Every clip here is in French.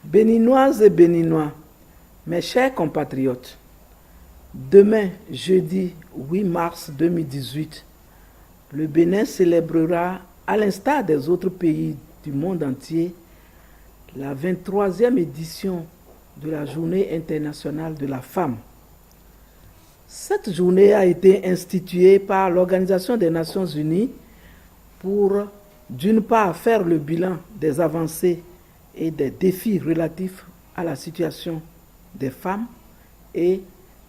Béninoises et Béninois, mes chers compatriotes, demain, jeudi 8 mars 2018, le Bénin célébrera, à l'instar des autres pays du monde entier, la 23e édition de la Journée internationale de la femme. Cette journée a été instituée par l'Organisation des Nations Unies pour, d'une part, faire le bilan des avancées et des défis relatifs à la situation des femmes et,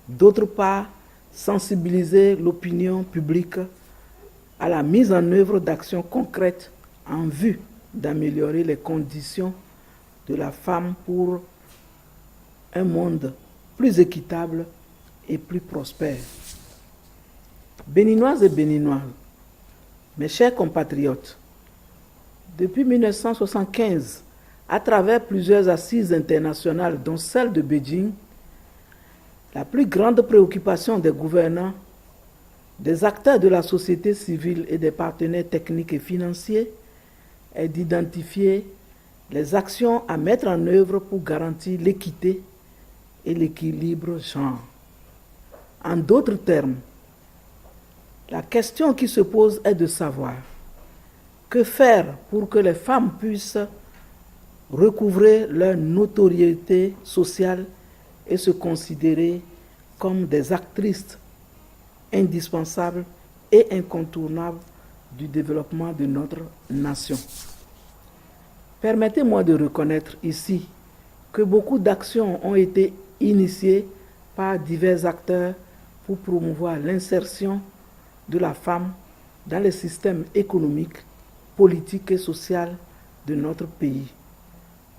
d'autre part, sensibiliser l'opinion publique à la mise en œuvre d'actions concrètes en vue d'améliorer les conditions de la femme pour un monde plus équitable et plus prospère. Béninoises et Béninois, mes chers compatriotes, depuis 1975, à travers plusieurs assises internationales, dont celle de Beijing, la plus grande préoccupation des gouvernants, des acteurs de la société civile et des partenaires techniques et financiers est d'identifier les actions à mettre en œuvre pour garantir l'équité et l'équilibre genre. En d'autres termes, la question qui se pose est de savoir que faire pour que les femmes puissent recouvrer leur notoriété sociale et se considérer comme des actrices indispensables et incontournables du développement de notre nation. Permettez-moi de reconnaître ici que beaucoup d'actions ont été initiées par divers acteurs pour promouvoir l'insertion de la femme dans les systèmes économiques, politiques et sociaux de notre pays.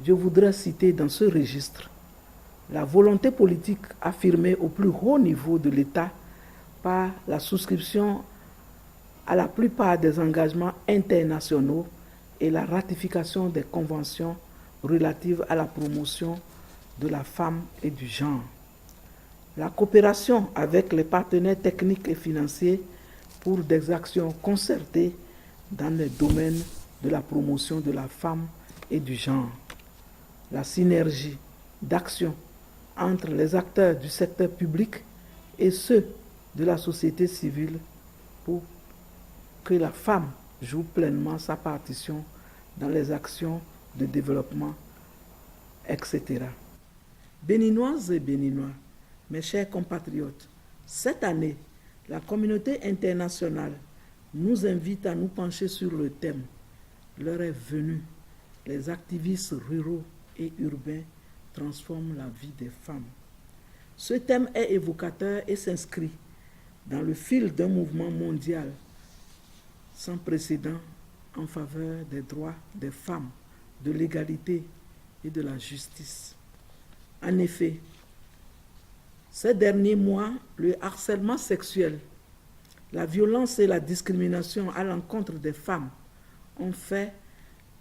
Je voudrais citer dans ce registre la volonté politique affirmée au plus haut niveau de l'État par la souscription à la plupart des engagements internationaux et la ratification des conventions relatives à la promotion de la femme et du genre. La coopération avec les partenaires techniques et financiers pour des actions concertées dans les domaines de la promotion de la femme et du genre. La synergie d'action entre les acteurs du secteur public et ceux de la société civile pour que la femme joue pleinement sa partition dans les actions de développement, etc. Béninoises et Béninois, mes chers compatriotes, cette année, la communauté internationale nous invite à nous pencher sur le thème « L'heure est venue, les activistes ruraux et urbains transforment la vie des femmes ». Ce thème est évocateur et s'inscrit dans le fil d'un mouvement mondial sans précédent en faveur des droits des femmes, de l'égalité et de la justice. En effet, ces derniers mois, le harcèlement sexuel, la violence et la discrimination à l'encontre des femmes ont fait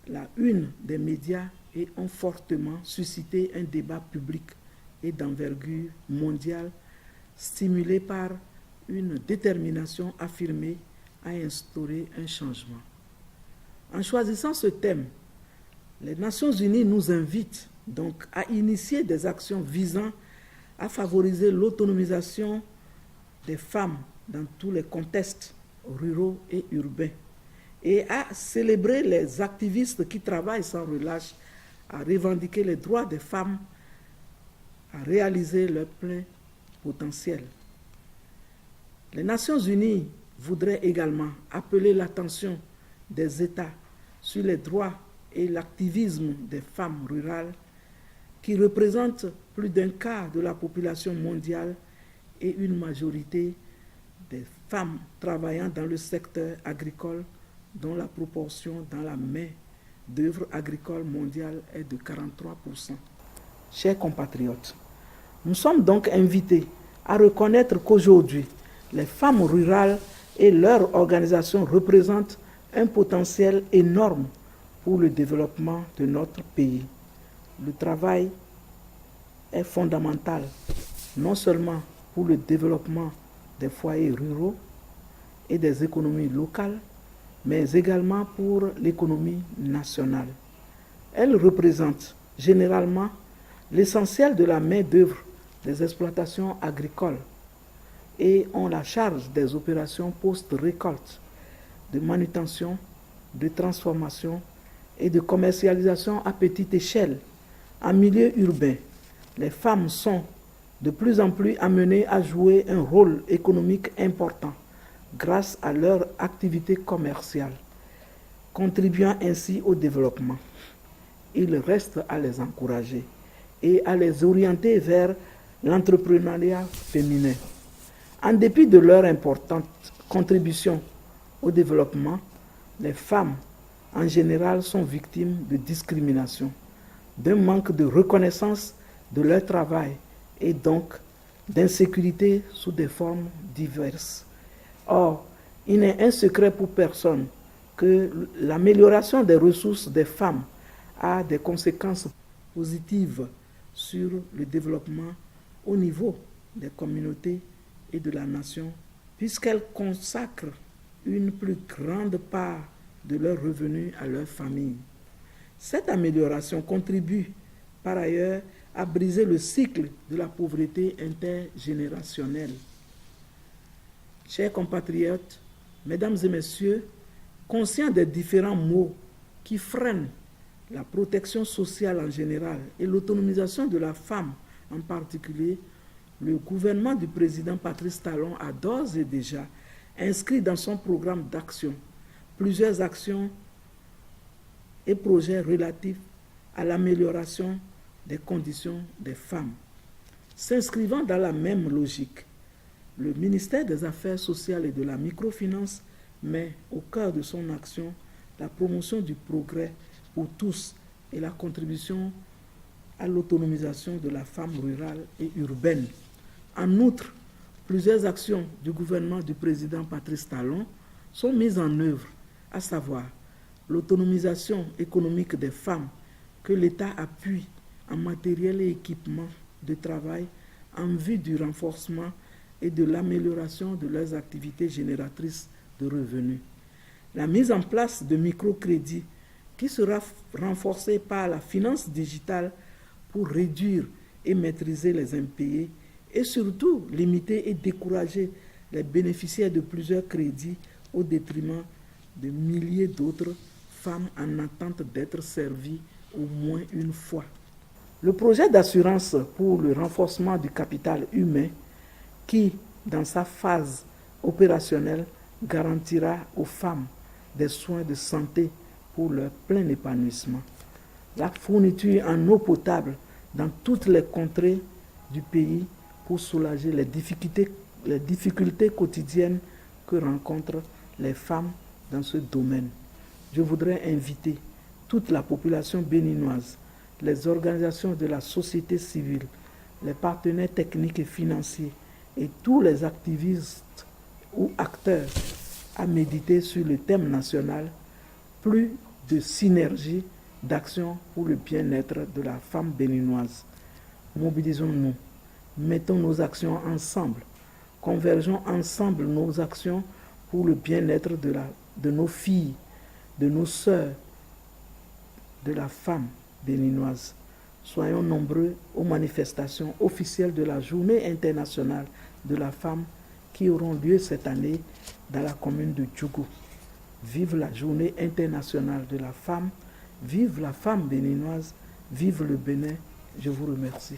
la une des médias et ont fortement suscité un débat public et d'envergure mondiale stimulé par une détermination affirmée à instaurer un changement. En choisissant ce thème, les Nations Unies nous invitent donc à initier des actions visant à favoriser l'autonomisation des femmes dans tous les contextes ruraux et urbains et à célébrer les activistes qui travaillent sans relâche à revendiquer les droits des femmes, à réaliser leur plein potentiel. Les Nations Unies voudraient également appeler l'attention des États sur les droits et l'activisme des femmes rurales qui représentent plus d'un quart de la population mondiale et une majorité des femmes travaillant dans le secteur agricole dont la proportion dans la main-d'œuvre agricole mondiale est de 43%. Chers compatriotes, nous sommes donc invités à reconnaître qu'aujourd'hui, les femmes rurales et leurs organisations représentent un potentiel énorme pour le développement de notre pays. Le travail est fondamental, non seulement pour le développement des foyers ruraux et des économies locales, mais également pour l'économie nationale. Elles représentent généralement l'essentiel de la main-d'œuvre des exploitations agricoles et ont la charge des opérations post-récolte, de manutention, de transformation et de commercialisation à petite échelle. En milieu urbain, les femmes sont de plus en plus amenées à jouer un rôle économique important grâce à leur activité commerciale, contribuant ainsi au développement. Il reste à les encourager et à les orienter vers l'entrepreneuriat féminin. En dépit de leur importante contribution au développement, les femmes en général sont victimes de discrimination, d'un manque de reconnaissance de leur travail et donc d'insécurité sous des formes diverses. Or, il n'est un secret pour personne que l'amélioration des ressources des femmes a des conséquences positives sur le développement au niveau des communautés et de la nation, puisqu'elles consacrent une plus grande part de leurs revenus à leur famille. Cette amélioration contribue par ailleurs à briser le cycle de la pauvreté intergénérationnelle. Chers compatriotes, mesdames et messieurs, conscients des différents maux qui freinent la protection sociale en général et l'autonomisation de la femme en particulier, le gouvernement du président Patrice Talon a d'ores et déjà inscrit dans son programme d'action plusieurs actions et projets relatifs à l'amélioration des conditions des femmes. S'inscrivant dans la même logique, le ministère des Affaires sociales et de la microfinance met au cœur de son action la promotion du progrès pour tous et la contribution à l'autonomisation de la femme rurale et urbaine. En outre, plusieurs actions du gouvernement du président Patrice Talon sont mises en œuvre, à savoir l'autonomisation économique des femmes que l'État appuie en matériel et équipement de travail en vue du renforcement et de l'amélioration de leurs activités génératrices de revenus. La mise en place de microcrédits qui sera renforcée par la finance digitale pour réduire et maîtriser les impayés et surtout limiter et décourager les bénéficiaires de plusieurs crédits au détriment de milliers d'autres femmes en attente d'être servies au moins une fois. Le projet d'assurance pour le renforcement du capital humain qui, dans sa phase opérationnelle, garantira aux femmes des soins de santé pour leur plein épanouissement. La fourniture en eau potable dans toutes les contrées du pays pour soulager les difficultés quotidiennes que rencontrent les femmes dans ce domaine. Je voudrais inviter toute la population béninoise, les organisations de la société civile, les partenaires techniques et financiers et tous les activistes ou acteurs à méditer sur le thème national, plus de synergie d'action pour le bien-être de la femme béninoise. Mobilisons-nous, mettons nos actions ensemble, convergeons ensemble nos actions pour le bien-être de nos filles, de nos sœurs, de la femme béninoise. Soyons nombreux aux manifestations officielles de la Journée internationale de la femme qui auront lieu cette année dans la commune de Djougou. Vive la Journée internationale de la femme, vive la femme béninoise, vive le Bénin. Je vous remercie.